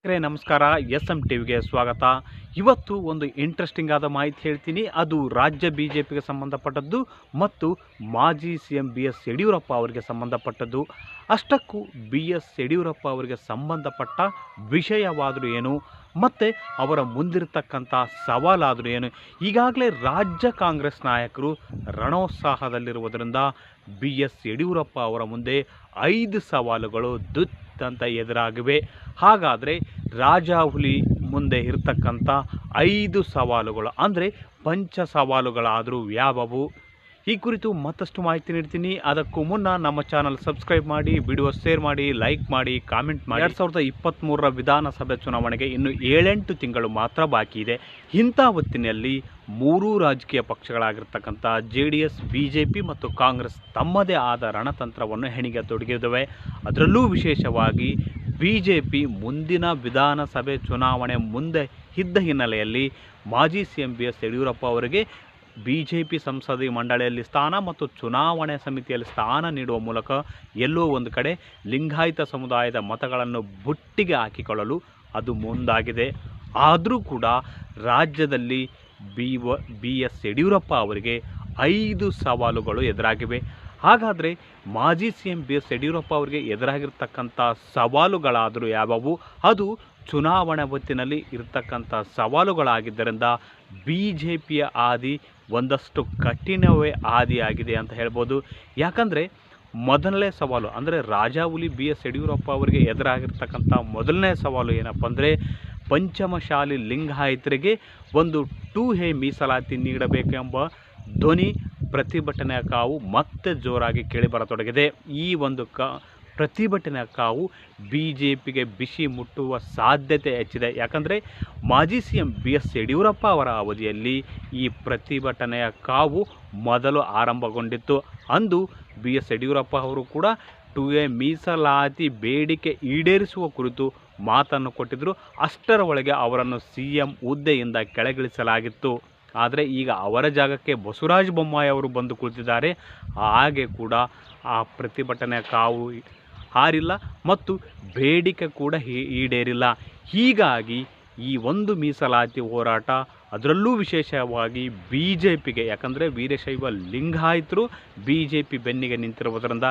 ನಮಸ್ಕಾರ. S M ಟಿವಿಗೆ ಸ್ವಾಗತ. ಇವತ್ತು ಒಂದು ಇಂಟ್ರೆಸ್ಟಿಂಗ್ ಆದ ಮಾಹಿತಿ ಹೇಳ್ತೀನಿ. ಅದು ರಾಜ್ಯ ಬಿಜೆಪಿಗೆ ಸಂಬಂಧಪಟ್ಟದ್ದು ಮತ್ತು ಮಾಜಿ ಸಿಎಂ BS ಯಡಿಯೂರಪ್ಪ ಅವರಿಗೆ ಸಂಬಂಧಪಟ್ಟದ್ದು. ಅಷ್ಟಕ್ಕೂ BS ಯಡಿಯೂರಪ್ಪ ಅವರಿಗೆ ಸಂಬಂಧಪಟ್ಟ ವಿಷಯವಾದರೂ ಏನು ಮತ್ತು ಅವರ ಮುಂದಿರತಕ್ಕಂಥ ಸವಾಲಾದರೂ ಏನು? ಈಗಾಗಲೇ ರಾಜ್ಯ ಕಾಂಗ್ರೆಸ್ ನಾಯಕರು ರಣೋತ್ಸಾಹದಲ್ಲಿರುವುದರಿಂದ BS ಯಡಿಯೂರಪ್ಪ ಅವರ ಮುಂದೆ 5 ಸವಾಲುಗಳು ಅಂತ ಎದುರಾಗಿವೆ. ಹಾಗಾದರೆ ರಾಜಾಹುಲಿ ಮುಂದೆ ಇರತಕ್ಕಂಥ 5 ಸವಾಲುಗಳು ಅಂದರೆ ಪಂಚ ಸವಾಲುಗಳಾದರೂ ಯಾವುವು? ಈ ಕುರಿತು ಮತ್ತಷ್ಟು ಮಾಹಿತಿ ನೀಡ್ತೀನಿ. ಅದಕ್ಕೂ ಮುನ್ನ ನಮ್ಮ ಚಾನಲ್ ಸಬ್ಸ್ಕ್ರೈಬ್ ಮಾಡಿ, ವಿಡಿಯೋ ಶೇರ್ ಮಾಡಿ, ಲೈಕ್ ಮಾಡಿ, ಕಾಮೆಂಟ್ ಮಾಡಿ. 2023 ವಿಧಾನಸಭೆ ಚುನಾವಣೆಗೆ ಇನ್ನು 7-8 ತಿಂಗಳು ಮಾತ್ರ ಬಾಕಿ ಇದೆ. ಇಂಥ ಹೊತ್ತಿನಲ್ಲಿ 3 ರಾಜಕೀಯ ಪಕ್ಷಗಳಾಗಿರ್ತಕ್ಕಂಥ JDS, BJP ಮತ್ತು ಕಾಂಗ್ರೆಸ್ ತಮ್ಮದೇ ಆದ ರಣತಂತ್ರವನ್ನು ಹೆಣಿಗೆ ತೊಡಗಿದವೆ. ಅದರಲ್ಲೂ ವಿಶೇಷವಾಗಿ BJP ಮುಂದಿನ ವಿಧಾನಸಭೆ ಚುನಾವಣೆ ಮುಂದೆ ಇದ್ದ ಹಿನ್ನೆಲೆಯಲ್ಲಿ ಮಾಜಿ CM BS ಯಡಿಯೂರಪ್ಪ ಅವರಿಗೆ BJP ಸಂಸದೀಯ ಮಂಡಳಿಯಲ್ಲಿ ಸ್ಥಾನ ಮತ್ತು ಚುನಾವಣೆ ಸಮಿತಿಯಲ್ಲಿ ಸ್ಥಾನ ನೀಡುವ ಮೂಲಕ ಎಲ್ಲೋ ಒಂದು ಕಡೆ ಲಿಂಗಾಯತ ಸಮುದಾಯದ ಮತಗಳನ್ನು ಬುಟ್ಟಿಗೆ ಹಾಕಿಕೊಳ್ಳಲು ಅದು ಮುಂದಾಗಿದೆ. ಆದರೂ ಕೂಡ ರಾಜ್ಯದಲ್ಲಿ BS ಯಡಿಯೂರಪ್ಪ ಅವರಿಗೆ 5 ಸವಾಲುಗಳು ಎದುರಾಗಿವೆ. ಹಾಗಾದರೆ ಮಾಜಿ CM BS ಯಡಿಯೂರಪ್ಪ ಅವರಿಗೆ ಎದುರಾಗಿರ್ತಕ್ಕಂಥ ಸವಾಲುಗಳಾದರೂ ಯಾವುವು? ಅದು ಚುನಾವಣೆ ಹೊತ್ತಿನಲ್ಲಿ ಇರತಕ್ಕಂಥ ಸವಾಲುಗಳಾಗಿದ್ದರಿಂದ BJPಯ ಹಾದಿ ಒಂದಷ್ಟು ಕಠಿಣವೇ ಹಾದಿಯಾಗಿದೆ ಅಂತ ಹೇಳ್ಬೋದು. ಯಾಕಂದರೆ ಮೊದಲನೇ ಸವಾಲು ಅಂದರೆ ರಾಜಾಹುಲಿ BS ಯಡಿಯೂರಪ್ಪ ಅವರಿಗೆ ಎದುರಾಗಿರ್ತಕ್ಕಂಥ ಮೊದಲನೇ ಸವಾಲು ಏನಪ್ಪ ಅಂದರೆ ಪಂಚಮಶಾಲಿ ಲಿಂಗಾಯತರಿಗೆ ಒಂದು 2A ಮೀಸಲಾತಿ ನೀಡಬೇಕೆಂಬ ಧ್ವನಿ ಪ್ರತಿಭಟನೆಯ ಕಾವು ಮತ್ತೆ ಜೋರಾಗಿ ಕೇಳಿಬರತೊಡಗಿದೆ. ಈ ಒಂದು ಪ್ರತಿಭಟನೆಯ ಕಾವು BJPಗೆ ಬಿಸಿ ಮುಟ್ಟುವ ಸಾಧ್ಯತೆ ಹೆಚ್ಚಿದೆ. ಯಾಕಂದರೆ ಮಾಜಿ CM BS ಯಡಿಯೂರಪ್ಪ ಅವರ ಅವಧಿಯಲ್ಲಿ ಈ ಪ್ರತಿಭಟನೆಯ ಕಾವು ಮೊದಲು ಆರಂಭಗೊಂಡಿತ್ತು. ಅಂದು BS ಯಡಿಯೂರಪ್ಪ ಅವರು ಕೂಡ 2A ಮೀಸಲಾತಿ ಬೇಡಿಕೆ ಈಡೇರಿಸುವ ಕುರಿತು ಮಾತನ್ನು ಕೊಟ್ಟಿದ್ದರು. ಅಷ್ಟರ ಒಳಗೆ ಅವರನ್ನು CM ಹುದ್ದೆಯಿಂದ ಕೆಳಗಿಳಿಸಲಾಗಿತ್ತು. ಆದರೆ ಈಗ ಅವರ ಜಾಗಕ್ಕೆ ಬಸವರಾಜ ಬೊಮ್ಮಾಯಿ ಅವರು ಬಂದು ಕುಳಿತಿದ್ದಾರೆ. ಹಾಗೆ ಕೂಡ ಆ ಪ್ರತಿಭಟನೆಯ ಕಾವು ಹಾರಿಲ್ಲ ಮತ್ತು ಬೇಡಿಕೆ ಕೂಡ ಈಡೇರಿಲ್ಲ. ಹೀಗಾಗಿ ಈ ಒಂದು ಮೀಸಲಾತಿ ಹೋರಾಟ ಅದರಲ್ಲೂ ವಿಶೇಷವಾಗಿ BJPಗೆ, ಯಾಕಂದರೆ ವೀರಶೈವ ಲಿಂಗಾಯತರು BJP ಬೆನ್ನಿಗೆ ನಿಂತಿರುವುದರಿಂದ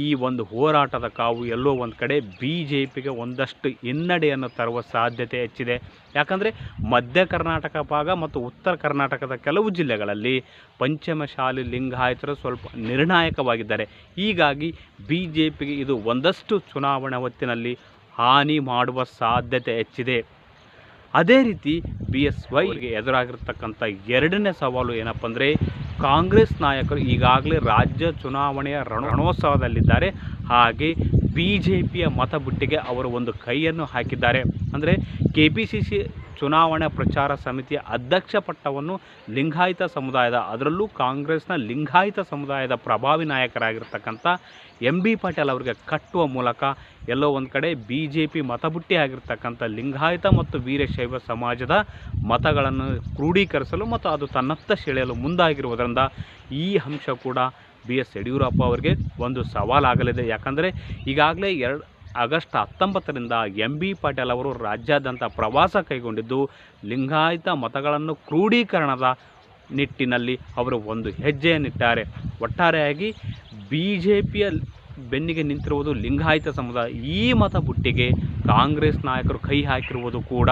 ಈ ಒಂದು ಹೋರಾಟದ ಕಾವು ಎಲ್ಲೋ ಒಂದು ಕಡೆ BJPಗೆ ಒಂದಷ್ಟು ಹಿನ್ನಡೆಯನ್ನು ತರುವ ಸಾಧ್ಯತೆ ಹೆಚ್ಚಿದೆ. ಯಾಕಂದರೆ ಮಧ್ಯ ಕರ್ನಾಟಕ ಭಾಗ ಮತ್ತು ಉತ್ತರ ಕರ್ನಾಟಕದ ಕೆಲವು ಜಿಲ್ಲೆಗಳಲ್ಲಿ ಪಂಚಮಶಾಲಿ ಲಿಂಗಾಯತರು ಸ್ವಲ್ಪ ನಿರ್ಣಾಯಕವಾಗಿದ್ದಾರೆ. ಹೀಗಾಗಿ BJPಗೆ ಇದು ಒಂದಷ್ಟು ಚುನಾವಣೆ ಹೊತ್ತಿನಲ್ಲಿ ಹಾನಿ ಮಾಡುವ ಸಾಧ್ಯತೆ ಹೆಚ್ಚಿದೆ. ಅದೇ ರೀತಿ BSYಗೆ ಎದುರಾಗಿರ್ತಕ್ಕಂಥ ಎರಡನೇ ಸವಾಲು ಏನಪ್ಪ ಅಂದರೆ ಕಾಂಗ್ರೆಸ್ ನಾಯಕರು ಈಗಾಗಲೇ ರಾಜ್ಯ ಚುನಾವಣೆಯ ರಣೋತ್ಸವದಲ್ಲಿದ್ದಾರೆ. ಹಾಗೆ BJPಯ ಮತಬುಟ್ಟಿಗೆ ಅವರು ಒಂದು ಕೈಯನ್ನು ಹಾಕಿದ್ದಾರೆ. ಅಂದರೆ KPCC ಚುನಾವಣಾ ಪ್ರಚಾರ ಸಮಿತಿಯ ಅಧ್ಯಕ್ಷ ಪಟ್ಟವನ್ನು ಲಿಂಗಾಯತ ಸಮುದಾಯದ, ಅದರಲ್ಲೂ ಕಾಂಗ್ರೆಸ್ನ ಲಿಂಗಾಯತ ಸಮುದಾಯದ ಪ್ರಭಾವಿ ನಾಯಕರಾಗಿರ್ತಕ್ಕಂಥ MB ಪಾಟೀಲ್ ಅವರಿಗೆ ಕಟ್ಟುವ ಮೂಲಕ ಎಲ್ಲೋ ಒಂದು ಕಡೆ BJP ಮತಬುಟ್ಟಿ ಆಗಿರ್ತಕ್ಕಂಥ ಲಿಂಗಾಯತ ಮತ್ತು ವೀರಶೈವ ಸಮಾಜದ ಮತಗಳನ್ನು ಕ್ರೋಢೀಕರಿಸಲು ಮತ್ತು ಅದು ತನ್ನತ್ತ ಸೆಳೆಯಲು ಮುಂದಾಗಿರುವುದರಿಂದ ಈ ಅಂಶ ಕೂಡ BS ಯಡಿಯೂರಪ್ಪ ಅವರಿಗೆ ಒಂದು ಸವಾಲಾಗಲಿದೆ. ಯಾಕಂದರೆ ಈಗಾಗಲೇ ಆಗಸ್ಟ್ 19ರಿಂದ MB ಪಾಟೀಲ್ ಅವರು ರಾಜ್ಯಾದ್ಯಂತ ಪ್ರವಾಸ ಕೈಗೊಂಡಿದ್ದು ಲಿಂಗಾಯತ ಮತಗಳನ್ನು ಕ್ರೋಢೀಕರಣದ ನಿಟ್ಟಿನಲ್ಲಿ ಅವರು ಒಂದು ಹೆಜ್ಜೆಯನ್ನಿಟ್ಟಾರೆ. ಒಟ್ಟಾರೆಯಾಗಿ BJPಯ ಬೆನ್ನಿಗೆ ನಿಂತಿರುವುದು ಲಿಂಗಾಯತ ಸಮುದಾಯ. ಈ ಮತಬುಟ್ಟಿಗೆ ಕಾಂಗ್ರೆಸ್ ನಾಯಕರು ಕೈ ಹಾಕಿರುವುದು ಕೂಡ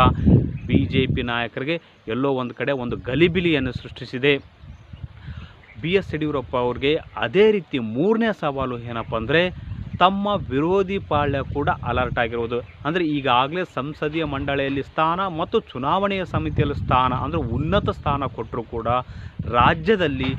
BJP ನಾಯಕರಿಗೆ ಎಲ್ಲೋ ಒಂದು ಕಡೆ ಒಂದು ಗಲಿಬಿಲಿಯನ್ನು ಸೃಷ್ಟಿಸಿದೆ. BS ಯಡಿಯೂರಪ್ಪ ಅವ್ರಿಗೆ ಅದೇ ರೀತಿ ಮೂರನೇ ಸವಾಲು ಏನಪ್ಪ ಅಂದರೆ ತಮ್ಮ ವಿರೋಧಿ ಪಾಳ್ಯ ಕೂಡ ಅಲರ್ಟ್ ಆಗಿರುವುದು. ಅಂದರೆ ಈಗಾಗಲೇ ಸಂಸದೀಯ ಮಂಡಳಿಯಲ್ಲಿ ಸ್ಥಾನ ಮತ್ತು ಚುನಾವಣೆಯ ಸಮಿತಿಯಲ್ಲಿ ಸ್ಥಾನ ಅಂದರೆ ಉನ್ನತ ಸ್ಥಾನ ಕೊಟ್ಟರೂ ಕೂಡ ರಾಜ್ಯದಲ್ಲಿ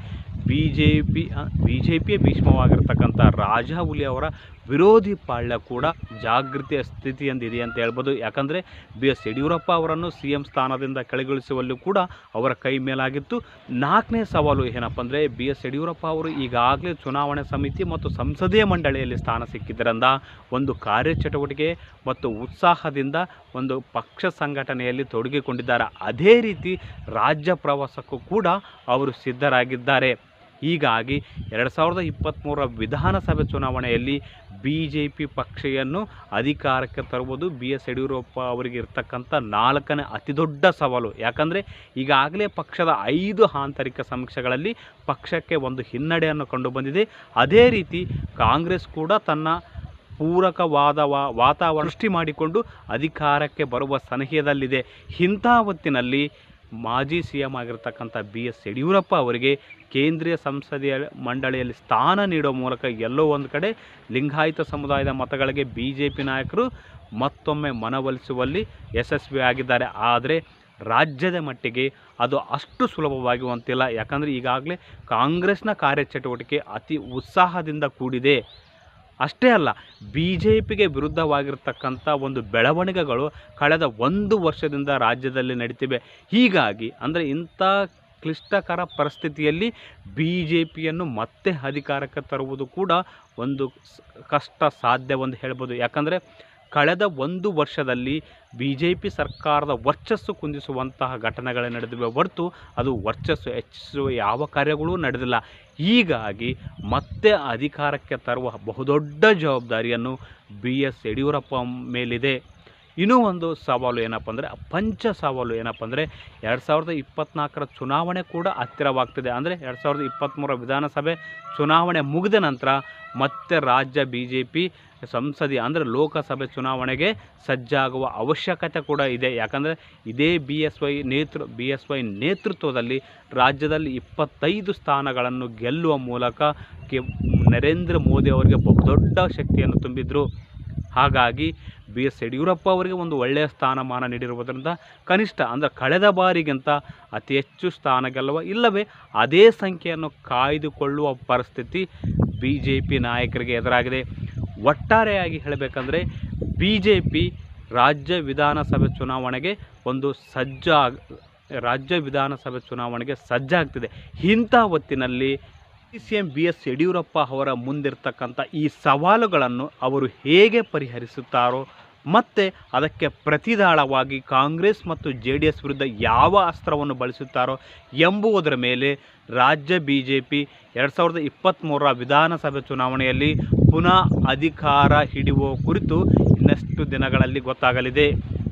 BJPಯ ಭೀಷ್ಮವಾಗಿರ್ತಕ್ಕಂಥ ರಾಜಾಹುಲಿ ಅವರ ವಿರೋಧಿ ಪಾಳ್ಯ ಕೂಡ ಜಾಗೃತಿಯ ಸ್ಥಿತಿಯಂದಿದೆ ಅಂತ ಹೇಳ್ಬೋದು. ಯಾಕಂದರೆ BS ಯಡಿಯೂರಪ್ಪ ಅವರನ್ನು CM ಸ್ಥಾನದಿಂದ ಕೆಳಗಿಳಿಸುವಲ್ಲೂ ಕೂಡ ಅವರ ಕೈ ಮೇಲಾಗಿತ್ತು. ನಾಲ್ಕನೇ ಸವಾಲು ಏನಪ್ಪ ಅಂದರೆ BS ಯಡಿಯೂರಪ್ಪ ಅವರು ಈಗಾಗಲೇ ಚುನಾವಣೆ ಸಮಿತಿ ಮತ್ತು ಸಂಸದೀಯ ಮಂಡಳಿಯಲ್ಲಿ ಸ್ಥಾನ ಸಿಕ್ಕಿದ್ದರಿಂದ ಒಂದು ಕಾರ್ಯಚಟುವಟಿಕೆ ಮತ್ತು ಉತ್ಸಾಹದಿಂದ ಒಂದು ಪಕ್ಷ ಸಂಘಟನೆಯಲ್ಲಿ ತೊಡಗಿಕೊಂಡಿದ್ದಾರೆ. ಅದೇ ರೀತಿ ರಾಜ್ಯ ಪ್ರವಾಸಕ್ಕೂ ಕೂಡ ಅವರು ಸಿದ್ಧರಾಗಿದ್ದಾರೆ. ಹೀಗಾಗಿ 2023 ವಿಧಾನಸಭೆ ಚುನಾವಣೆಯಲ್ಲಿ BJP ಪಕ್ಷವನ್ನು ಅಧಿಕಾರಕ್ಕೆ ತರುವುದು BS ಯಡಿಯೂರಪ್ಪ ಅವರಿಗೆ ಇರ್ತಕ್ಕಂಥ 4ನೇ ಅತಿ ದೊಡ್ಡ ಸವಾಲು. ಯಾಕಂದರೆ ಈಗಾಗಲೇ ಪಕ್ಷದ 5 ಆಂತರಿಕ ಸಮೀಕ್ಷೆಗಳಲ್ಲಿ ಪಕ್ಷಕ್ಕೆ ಒಂದು ಹಿನ್ನಡೆಯನ್ನು ಕಂಡು ಬಂದಿದೆ. ಅದೇ ರೀತಿ ಕಾಂಗ್ರೆಸ್ ಕೂಡ ತನ್ನ ಪೂರಕವಾದ ವಾತಾವರಣ ಸೃಷ್ಟಿ ಮಾಡಿಕೊಂಡು ಅಧಿಕಾರಕ್ಕೆ ಬರುವ ಸನಿಹದಲ್ಲಿದೆ. ಇಂಥ ಹೊತ್ತಿನಲ್ಲಿ ಮಾಜಿ CM ಆಗಿರ್ತಕ್ಕಂಥ BS ಯಡಿಯೂರಪ್ಪ ಅವರಿಗೆ ಕೇಂದ್ರೀಯ ಸಂಸದೀಯ ಮಂಡಳಿಯಲ್ಲಿ ಸ್ಥಾನ ನೀಡುವ ಮೂಲಕ ಎಲ್ಲೋ ಒಂದು ಕಡೆ ಲಿಂಗಾಯತ ಸಮುದಾಯದ ಮತಗಳಿಗೆ BJP ನಾಯಕರು ಮತ್ತೊಮ್ಮೆ ಮನವೊಲಿಸುವಲ್ಲಿ ಯಶಸ್ವಿಯಾಗಿದ್ದಾರೆ. ಆದರೆ ರಾಜ್ಯದ ಮಟ್ಟಿಗೆ ಅದು ಅಷ್ಟು ಸುಲಭವಾಗಿ ಹೊಂದಿಲ್ಲ. ಯಾಕಂದರೆ ಈಗಾಗಲೇ ಕಾಂಗ್ರೆಸ್ನ ಕಾರ್ಯಚಟುವಟಿಕೆ ಅತಿ ಉತ್ಸಾಹದಿಂದ ಕೂಡಿದೆ. ಅಷ್ಟೇ ಅಲ್ಲ, BJPಗೆ ವಿರುದ್ಧವಾಗಿರ್ತಕ್ಕಂಥ ಒಂದು ಬೆಳವಣಿಗೆಗಳು ಕಳೆದ 1 ವರ್ಷದಿಂದ ರಾಜ್ಯದಲ್ಲಿ ನಡೀತಿವೆ. ಹೀಗಾಗಿ ಅಂದರೆ ಇಂಥ ಕ್ಲಿಷ್ಟಕರ ಪರಿಸ್ಥಿತಿಯಲ್ಲಿ BJPಯನ್ನು ಮತ್ತೆ ಅಧಿಕಾರಕ್ಕೆ ತರುವುದು ಕೂಡ ಒಂದು ಕಷ್ಟ ಸಾಧ್ಯವೆಂದು ಹೇಳ್ಬೋದು. ಯಾಕಂದರೆ ಕಳೆದ 1 ವರ್ಷದಲ್ಲಿ BJP ಸರ್ಕಾರದ ವರ್ಚಸ್ಸು ಕುಂದಿಸುವಂತಹ ಘಟನೆಗಳೇ ನಡೆದಿವೆ ಹೊರತು ಅದು ವರ್ಚಸ್ಸು ಹೆಚ್ಚಿಸುವ ಯಾವ ಕಾರ್ಯಗಳೂ ನಡೆದಿಲ್ಲ. ಹೀಗಾಗಿ ಮತ್ತೆ ಅಧಿಕಾರಕ್ಕೆ ತರುವ ಬಹುದೊಡ್ಡ ಜವಾಬ್ದಾರಿಯನ್ನು BS ಯಡಿಯೂರಪ್ಪ ಮೇಲಿದೆ. ಇನ್ನೂ ಒಂದು ಸವಾಲು ಏನಪ್ಪ ಅಂದರೆ ಪಂಚ ಸವಾಲು ಏನಪ್ಪ ಅಂದರೆ 2024 ಚುನಾವಣೆ ಕೂಡ ಹತ್ತಿರವಾಗ್ತಿದೆ. ಅಂದರೆ 2023 ವಿಧಾನಸಭೆ ಚುನಾವಣೆ ಮುಗಿದ ನಂತರ ಮತ್ತೆ ರಾಜ್ಯ BJP ಸಂಸದೀಯ ಅಂದರೆ ಲೋಕಸಭೆ ಚುನಾವಣೆಗೆ ಸಜ್ಜಾಗುವ ಅವಶ್ಯಕತೆ ಕೂಡ ಇದೆ. ಯಾಕಂದರೆ ಇದೇ BSY ನೇತೃತ್ವದಲ್ಲಿ ರಾಜ್ಯದಲ್ಲಿ 25 ಸ್ಥಾನಗಳನ್ನು ಗೆಲ್ಲುವ ಮೂಲಕ ನರೇಂದ್ರ ಮೋದಿ ಅವರಿಗೆ ಬಹುದೊಡ್ಡ ಶಕ್ತಿಯನ್ನು ತುಂಬಿದ್ರು. ಹಾಗಾಗಿ BS ಯಡಿಯೂರಪ್ಪ ಅವರಿಗೆ ಒಂದು ಒಳ್ಳೆಯ ಸ್ಥಾನಮಾನ ನೀಡಿರುವುದರಿಂದ ಕನಿಷ್ಠ ಅಂದರೆ ಕಳೆದ ಬಾರಿಗಿಂತ ಅತಿ ಹೆಚ್ಚು ಸ್ಥಾನ ಗೆಲ್ಲುವ ಇಲ್ಲವೇ ಅದೇ ಸಂಖ್ಯೆಯನ್ನು ಕಾಯ್ದುಕೊಳ್ಳುವ ಪರಿಸ್ಥಿತಿ BJP ನಾಯಕರಿಗೆ ಎದುರಾಗಿದೆ. ಒಟ್ಟಾರೆಯಾಗಿ ಹೇಳಬೇಕಂದ್ರೆ BJP ರಾಜ್ಯ ವಿಧಾನಸಭೆ ಚುನಾವಣೆಗೆ ಸಜ್ಜಾಗ್ತಿದೆ. ಇಂಥ ಹೊತ್ತಿನಲ್ಲಿ CM BS ಯಡಿಯೂರಪ್ಪ ಅವರ ಮುಂದಿರ್ತಕ್ಕಂಥ ಈ ಸವಾಲುಗಳನ್ನು ಅವರು ಹೇಗೆ ಪರಿಹರಿಸುತ್ತಾರೋ ಮತ್ತು ಅದಕ್ಕೆ ಪ್ರತಿದಾಳವಾಗಿ ಕಾಂಗ್ರೆಸ್ ಮತ್ತು JDS ವಿರುದ್ಧ ಯಾವ ಅಸ್ತ್ರವನ್ನು ಬಳಸುತ್ತಾರೋ ಎಂಬುದರ ಮೇಲೆ ರಾಜ್ಯ BJP 2023 ವಿಧಾನಸಭೆ ಚುನಾವಣೆಯಲ್ಲಿ ಪುನಃ ಅಧಿಕಾರ ಹಿಡಿಯುವ ಕುರಿತು ಇನ್ನಷ್ಟು ದಿನಗಳಲ್ಲಿ ಗೊತ್ತಾಗಲಿದೆ.